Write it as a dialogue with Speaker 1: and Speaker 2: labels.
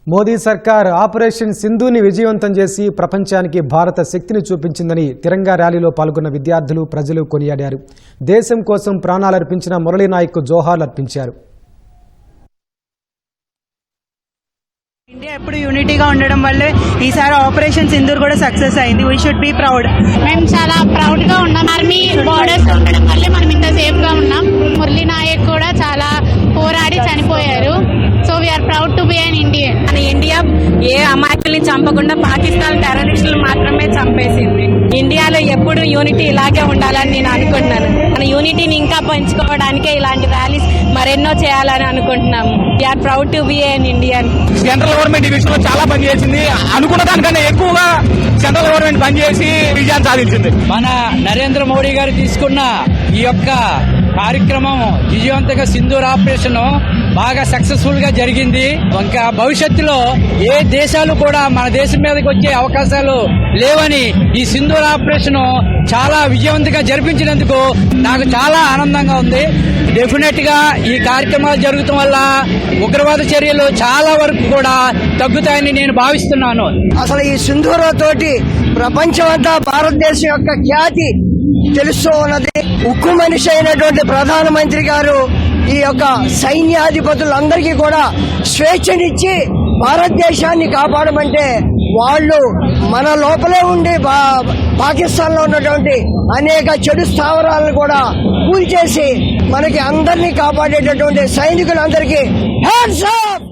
Speaker 1: మోదీ సర్కార్ ఆపరేషన్ సింధూని విజయవంతం చేసి ప్రపంచానికి భారత శక్తిని చూపించిందని తిరంగా ర్యాలీలో పాల్గొన్న విద్యార్థులు ప్రజలు కొనియాడారు. దేశం కోసం ప్రాణాలర్పించిన మురళీ నాయక్ జోహార్లు అర్పించారు.
Speaker 2: ఇండియా ఎప్పుడు యూనిటీగా ఉండడం వల్లే ఈసారి ఆపరేషన్ సింధూర్ కూడా సక్సెస్ అయింది. We should be proud.
Speaker 3: మేము చాలా ప్రౌడ్ గా ఉన్నాం. ఆర్మీ బోర్డర్స్ ఉండడం వల్లే మనం ఇంత సేఫ్ గా ఉన్నాం. మురళీ నాయక్ కూడా చాలా పోరాడి చనిపోయారు. So we are proud to be an Indian.
Speaker 4: India ఏ అమాయకుల్ని చంపకుండా పాకిస్తాన్ టెర్రరిస్టులు మాత్రమే చంపేసింది. ఇండియాలో ఎప్పుడు యూనిటీ ఇలాగే ఉండాలని నేను అనుకుంటున్నాను. మన యూనిటీని ఇంకా పెంచుకోవడానికే ఇలాంటి ర్యాలీస్ మరెన్నో చేయాలని అనుకుంటున్నాము. We are proud to be an Indian.
Speaker 5: Central government ఈ విషయంలో చాలా పనిచేసింది. అనుకున్న దానికన్నా ఎక్కువగా సెంట్రల్ గవర్నమెంట్ పనిచేసి విజయాన్ని సాధించింది.
Speaker 6: మన నరేంద్ర మోడీ గారు తీసుకున్న ఈ యొక్క కార్యక్రమం విజయవంతంగా సింధూర్ ఆపరేషన్ బాగా సక్సెస్ఫుల్ గా జరిగింది. ఇంకా భవిష్యత్తులో ఏ దేశాలు కూడా మన దేశం మీదకి వచ్చే అవకాశాలు లేవని ఈ సింధూర్ ఆపరేషన్ చాలా విజయవంతంగా జరిపించినందుకు నాకు చాలా ఆనందంగా ఉంది. డెఫినెట్ గా ఈ కార్యక్రమాలు జరుగుతాం వల్ల ఉగ్రవాద చర్యలు చాలా వరకు కూడా తగ్గుతాయని నేను భావిస్తున్నాను.
Speaker 7: అసలు ఈ సింధూర్ తోటి ప్రపంచం అంతా భారతదేశం యొక్క ఖ్యాతి తెలుస్తూ ఉన్నది. ఉక్కు మనిషి అయినటువంటి ప్రధానమంత్రి గారు ఈ యొక్క సైన్యాధిపతులందరికీ కూడా స్వేచ్ఛనిచ్చి భారతదేశాన్ని కాపాడమంటే వాళ్ళు మన లోపలే ఉండి పాకిస్తాన్ లో ఉన్నటువంటి అనేక చెడు స్థావరాలను కూడా కూల్చేసి మనకి అందరినీ కాపాడేటటువంటి సైనికులందరికీ హ్యాండ్స్ అప్.